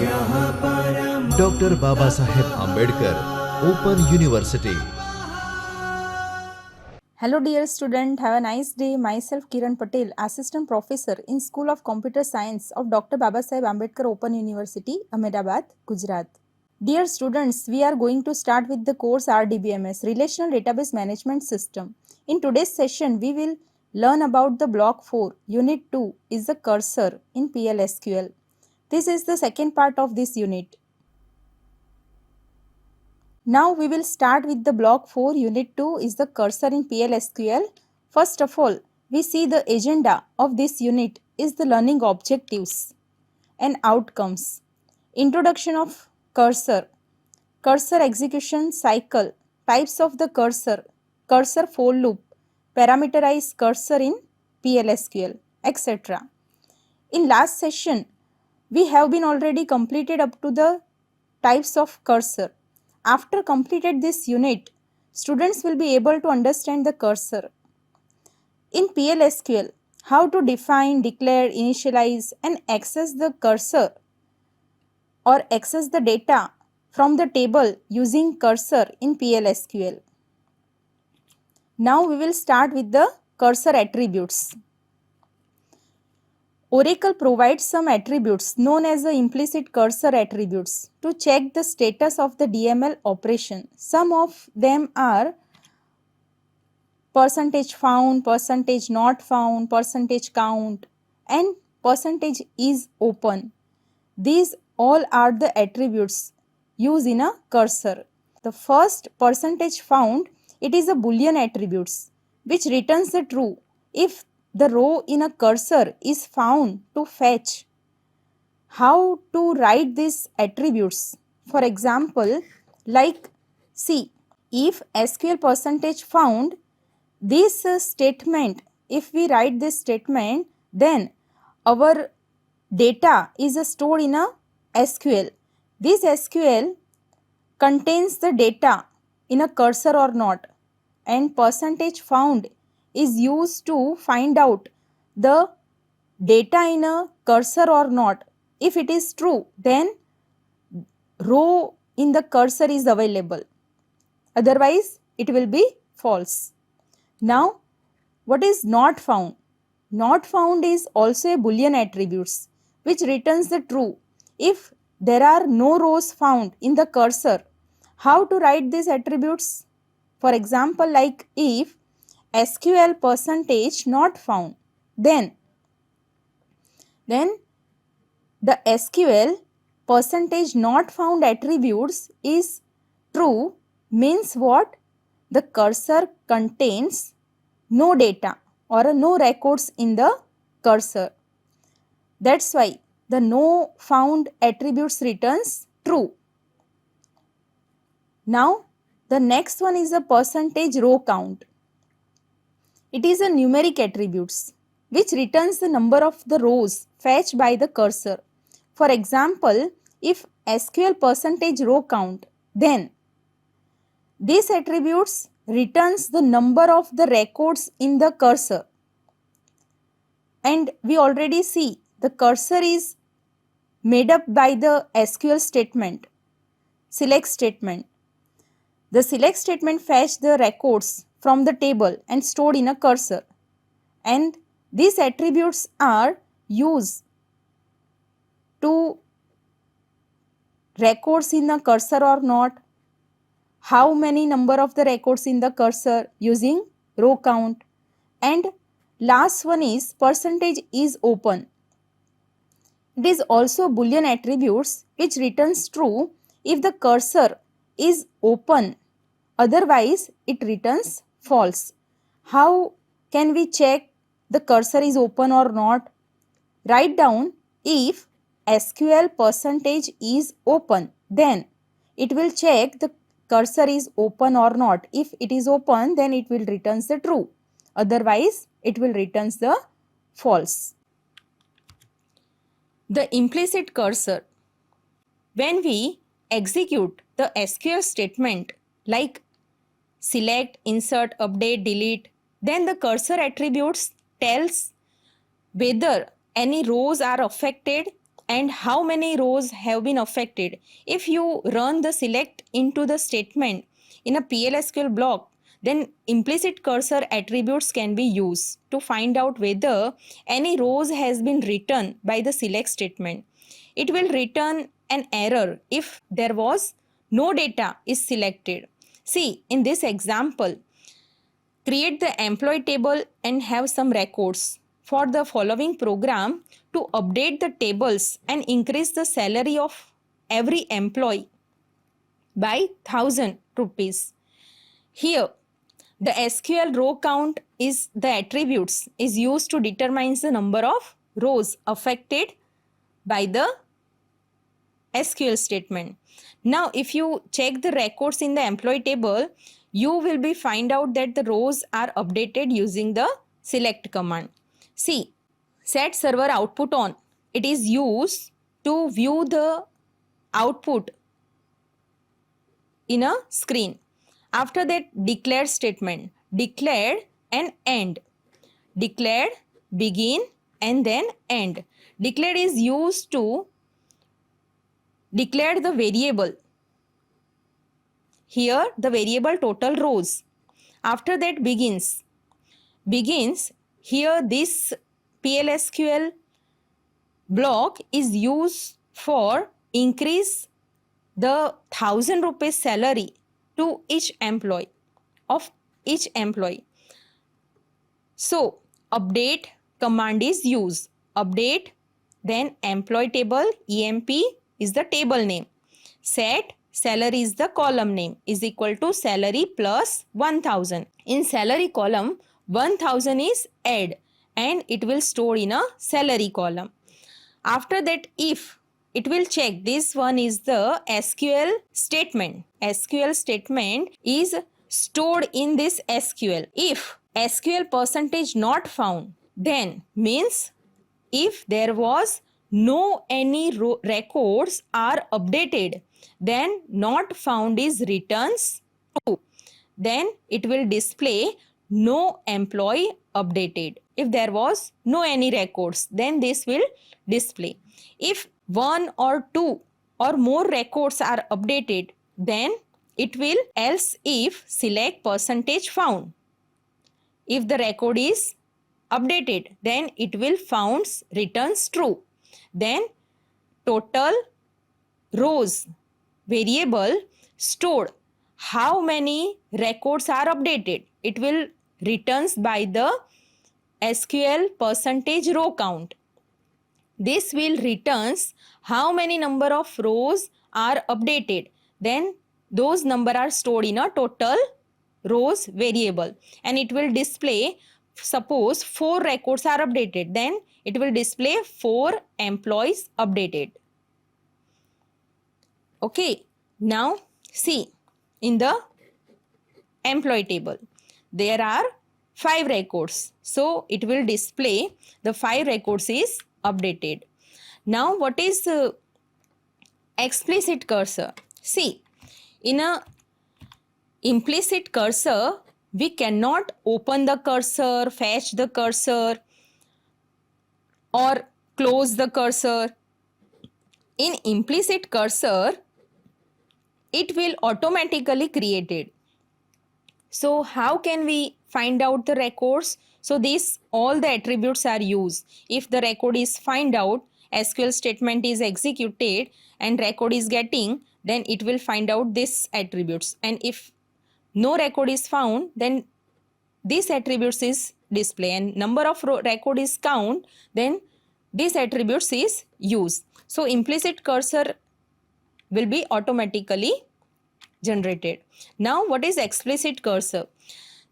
Dr. Babasaheb Ambedkar, Open University. Hello dear student, have a nice day. Myself Kiran Patel, Assistant Professor in School of Computer Science of Dr. Babasaheb Ambedkar Open University, Ahmedabad, Gujarat. Dear students, we are going to start with the course RDBMS, Relational Database Management System. In today's session, we will learn about the Block-4, Unit-2 is the cursor in PLSQL. This is the second part of this unit. Now we will start with the Block-4, Unit-2 is the cursor in PLSQL. First of all, we see the agenda of this unit is the learning objectives and outcomes. Introduction of cursor, cursor execution cycle, types of the cursor, cursor for loop, parameterize cursor in PLSQL, etc. In last session, we have been already completed up to the types of cursor. After completed this unit, students will be able to understand the cursor. In PLSQL, how to define, declare, initialize and access the cursor or access the data from the table using cursor in PLSQL. Now we will start with the cursor attributes. Oracle provides some attributes known as the implicit cursor attributes to check the status of the DML operation. Some of them are percentage found, percentage not found, percentage count and percentage is open. These all are the attributes used in a cursor. The first percentage found, it is a Boolean attributes which returns the true if the row in a cursor is found to fetch. How to write these attributes? For example, like see, if SQL percentage found, this statement, if we write this statement, then our data is stored in a SQL. This SQL contains the data in a cursor or not, and percentage found is used to find out the data in a cursor or not. If it is true, then row in the cursor is available. Otherwise, it will be false. Now, what is not found? Not found is also a Boolean attributes which returns the true if there are no rows found in the cursor. How to write these attributes? For example, like if SQL percentage not found, then the SQL percentage not found attributes is true means what? The cursor contains no data or no records in the cursor. That's why the no found attributes returns true. Now the next one is a percentage row count. It is a numeric attributes which returns the number of the rows fetched by the cursor. For example, if SQL percentage row count, then this attributes returns the number of the records in the cursor. And we already see the cursor is made up by the SQL statement, select statement. The select statement fetch the records from the table and stored in a cursor, and these attributes are used to records in the cursor or not, how many number of the records in the cursor using row count, and last one is percentage is open. It is also Boolean attributes which returns true if the cursor is open, otherwise it returns false. How can we check the cursor is open or not? Write down if SQL percentage is open, then it will check the cursor is open or not. If it is open, then it will returns the true. Otherwise, it will returns the false. The implicit cursor. When we execute the SQL statement like select, insert, update, delete, then the cursor attributes tells whether any rows are affected and how many rows have been affected. If you run the select into the statement in a PLSQL block, then implicit cursor attributes can be used to find out whether any rows has been written by the select statement. It will return an error if there was no data is selected. See, in this example, create the employee table and have some records. For the following program, to update the tables and increase the salary of every employee by 1000 rupees. Here, the SQL row count is the attributes is used to determine the number of rows affected by the SQL statement. Now, if you check the records in the employee table, you will be find out that the rows are updated using the select command. See, set server output on. It is used to view the output in a screen. After that, declare statement. Declared and end. Declared, begin and then end. Declared is used to declare the variable. Here the variable total rows. After that, begins. Begins, here this PLSQL block is used for increase the 1000 rupees salary to each employee of each employee. So update command is used. Update, then employee table, EMP is the table name. Set salary is the column name, is equal to salary plus 1000. In salary column, 1000 is add and it will store in a salary column. After that, if it will check, this one is the SQL statement. SQL statement is stored in this SQL. If SQL percentage not found, then means if there was no any records are updated, then not found is returns true. Then it will display no employee updated. If there was no any records, then this will display. If one or two or more records are updated, then it will else if select percentage found. If the record is updated, then it will founds returns true. Then total rows variable stored how many records are updated. It will returns by the SQL percentage row count. This will returns how many number of rows are updated. Then those number are stored in a total rows variable and it will display, suppose 4 records are updated, then it will display 4 employees updated. Okay, now see, in the employee table there are 5 records, so it will display the 5 records is updated. Now what is explicit cursor? See, in a implicit cursor we cannot open the cursor, fetch the cursor or close the cursor. In implicit cursor it will automatically created. So how can we find out the records? So this all the attributes are used. If the record is find out, SQL statement is executed and record is getting, then it will find out this attributes. And if no record is found, then this attributes is display and number of record is count, then this attributes is used. So implicit cursor will be automatically generated. Now what is explicit cursor?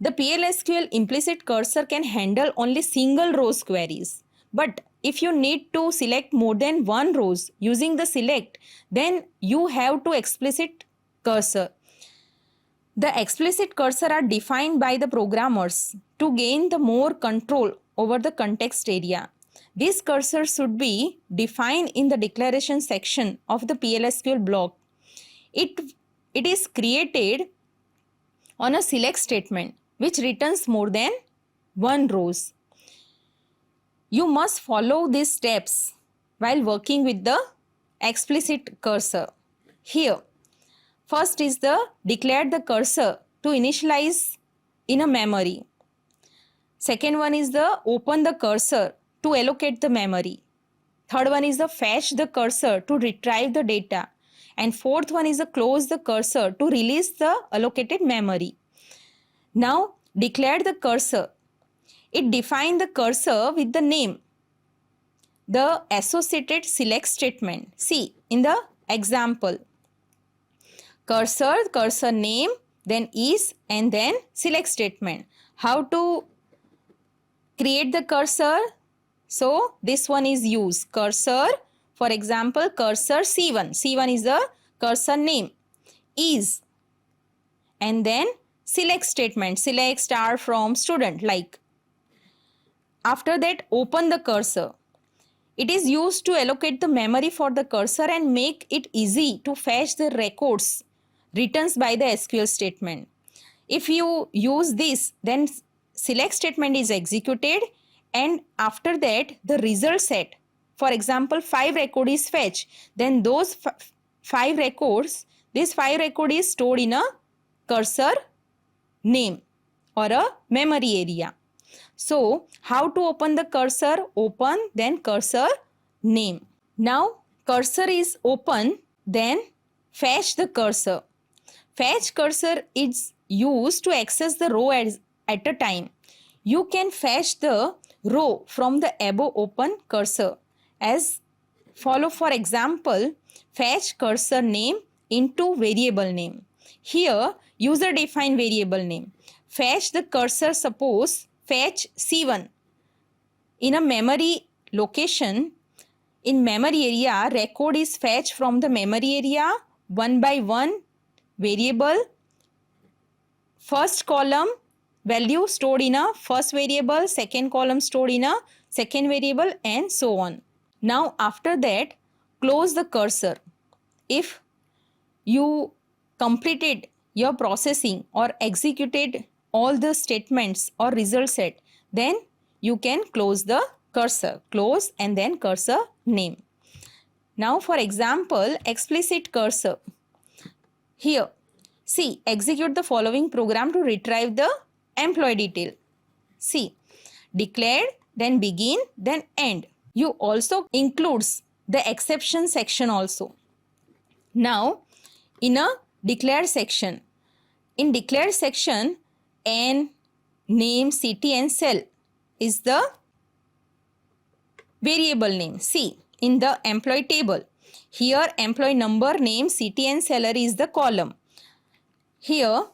The PLSQL implicit cursor can handle only single rows queries. But if you need to select more than one rows using the select, then you have to explicit cursor. The explicit cursor are defined by the programmers to gain the more control over the context area. This cursor should be defined in the declaration section of the PLSQL block. It is created on a select statement which returns more than one rows. You must follow these steps while working with the explicit cursor. Here, first is the declare the cursor to initialize in a memory. Second one is the open the cursor to allocate the memory. Third one is the fetch the cursor to retrieve the data. And fourth one is the close the cursor to release the allocated memory. Now declare the cursor. It defines the cursor with the name, the associated select statement. See in the example, cursor name, then is, and then select statement. How to create the cursor? So this one is used. Cursor, for example, cursor C1. C1 is the cursor name. Is, and then select statement. Select star from student, like. After that, open the cursor. It is used to allocate the memory for the cursor and make it easy to fetch the records returns by the SQL statement. If you use this, then select statement is executed, and after that the result set, for example 5 record is fetched, then those 5 records, this 5 record is stored in a cursor name or a memory area. So how to open the cursor? Open, then cursor name. Now cursor is open, then fetch the cursor. Fetch cursor is used to access the row at a time. You can fetch the row from the above open cursor as follow. For example, fetch cursor name into variable name. Here user define variable name. Fetch the cursor, suppose fetch C1 in a memory location. In memory area, record is fetched from the memory area one by one variable. First column value stored in a first variable, second column stored in a second variable, and so on. Now after that, close the cursor. If you completed your processing or executed all the statements or result set, then you can close the cursor. Close and then cursor name. Now for example, explicit cursor. Here, see, execute the following program to retrieve the employee detail. See, declared, then begin, then end. You also includes the exception section also. Now, in a declared section, in declared section, N, name, city and cell is the variable name. See, in the employee table, here employee number, name, city and salary is the column. Here,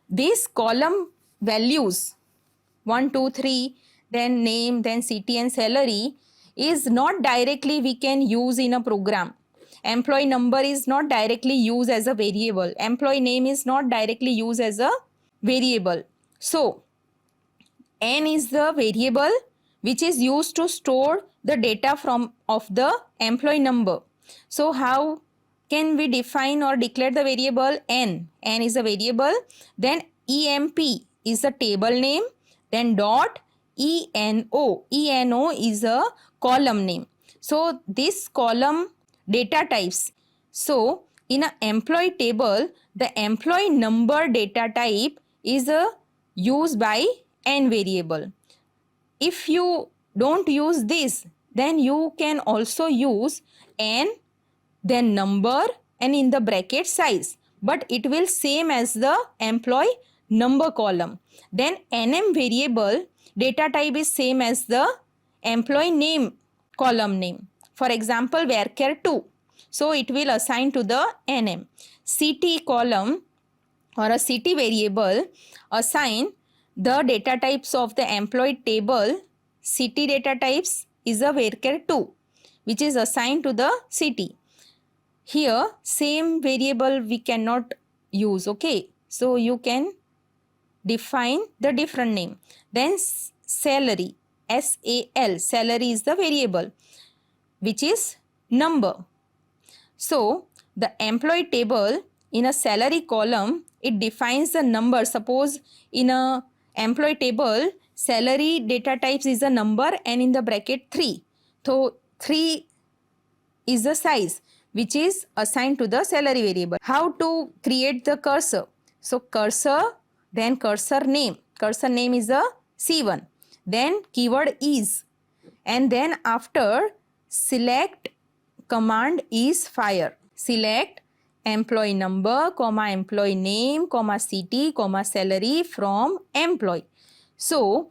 these column values 1, 2, 3, then name, then city and salary is not directly we can use in a program. Employee number is not directly used as a variable. Employee name is not directly used as a variable. So, N is the variable which is used to store the data of the employee number. So, how can we define or declare the variable N? N is a variable. Then EMP is the table name. Then dot ENO. ENO is a column name. So, this column data types. So, in an employee table, the employee number data type is used by N variable. If you don't use this, then you can also use N, then number, and in the bracket size. But it will same as the employee number column. Then NM variable data type is same as the employee name column name. For example, varchar 2. So it will assign to the NM. CT column or a city variable assign the data types of the employee table. City data types is a varchar 2 which is assigned to the city. Here same variable we cannot use, okay. So you can define the different name. Then salary, SAL, salary is the variable which is number. So the employee table in a salary column, it defines the number. Suppose in a employee table, salary data types is a number and in the bracket 3. So 3 is the size which is assigned to the salary variable. How to create the cursor? So cursor, then cursor name. Cursor name is a C1. Then keyword is, and then after select command is fire. Select employee number, comma employee name, comma city, comma salary from employee. So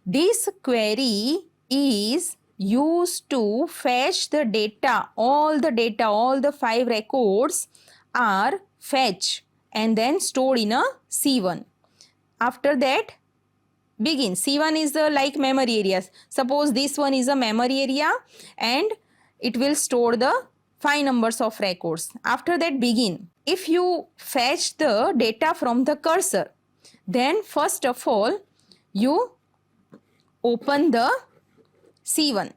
this query is used to fetch the data, all the 5 records are fetched and then stored in a C1. After that, begin. C1 is the like memory areas. Suppose this one is a memory area and it will store the 5 numbers of records. After that, begin. If you fetch the data from the cursor, then first of all, you open the C1.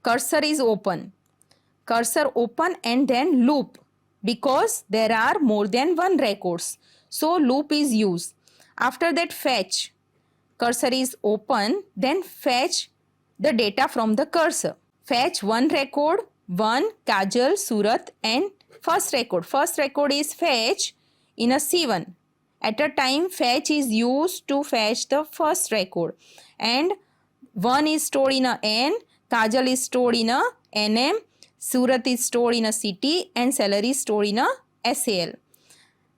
Cursor is open. Cursor open and then loop, because there are more than 1 records. So loop is used. After that, fetch. Cursor is open, then fetch the data from the cursor. Fetch 1 record, 1 Kajal, Surat and first record. First record is fetch in a C1. At a time, fetch is used to fetch the first record. And 1 is stored in a N, Kajal is stored in a NM, Surat is stored in a city and salary is stored in a SAL.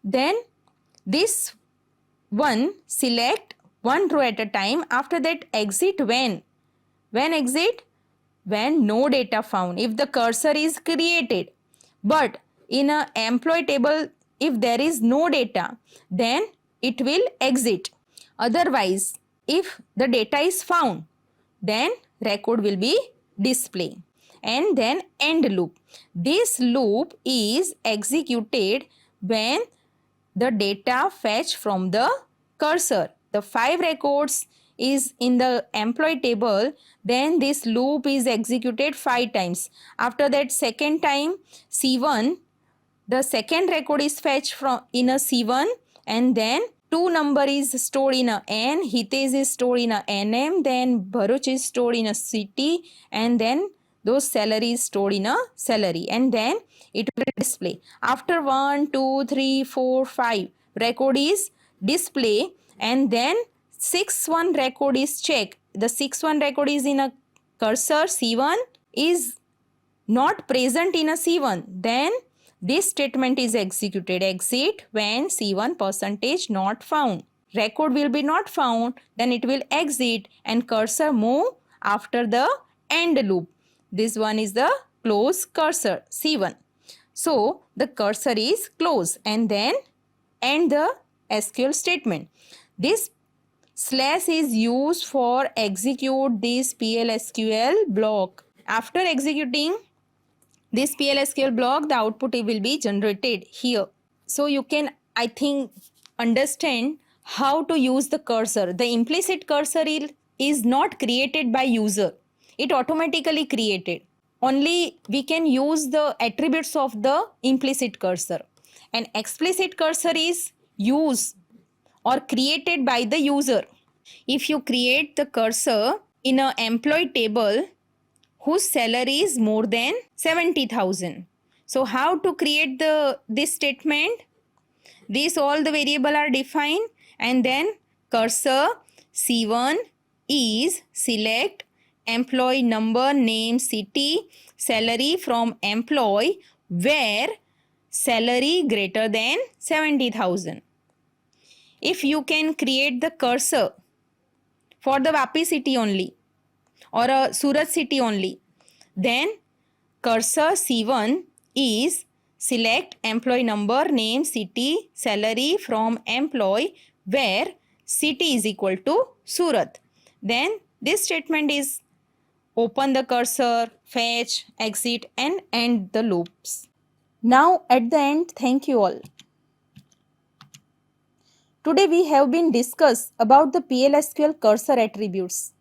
Then this one select 1 row at a time. After that, exit when? When exit? When no data found. If the cursor is created, but in a employee table, if there is no data, then it will exit. Otherwise, if the data is found, then record will be displayed. And then end loop. This loop is executed when the data fetched from the cursor. The 5 records is in the employee table, then this loop is executed 5 times. After that, second time, C1, the second record is fetched from in a C1, and then 2 number is stored in a N, Hitesh is stored in a NM, then Bharuch is stored in a city, and then those salary is stored in a salary, and then it will display. After 1, 2, 3, 4, 5 record is display, and then 6-1 record is checked. The 6-1 record is in a cursor, C1 is not present in a C1, then this statement is executed. Exit when C1 percentage not found. Record will be not found, then it will exit and cursor move after the end loop. This one is the close cursor, C1. So the cursor is close and then end the SQL statement. This slash is used for execute this PLSQL block. After executing this PLSQL block, the output will be generated here. So you can, I think, understand how to use the cursor. The implicit cursor is not created by user. It automatically created. Only we can use the attributes of the implicit cursor. And explicit cursor is used or created by the user. If you create the cursor in an employee table whose salary is more than 70,000. So how to create this statement? These all the variable are defined, and then cursor C1 is select employee number, name, city, salary from employee where salary greater than 70,000. If you can create the cursor for the Vapi city only or a Surat city only, then cursor C1 is select employee number, name, city, salary from employee where city is equal to Surat. Then this statement is open the cursor, fetch, exit and end the loops. Now at the end, thank you all. Today we have been discussed about the PLSQL cursor attributes,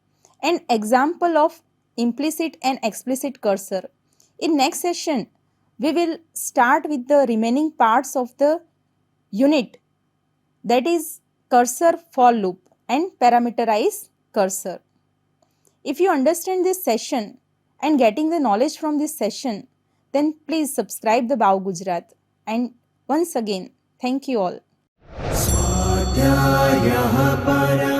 an example of implicit and explicit cursor. In next session, we will start with the remaining parts of the unit, that is cursor for loop and parameterize cursor. If you understand this session and getting the knowledge from this session, then please subscribe the BAU Gujarat. And once again, thank you all. स्वाध्यायः परः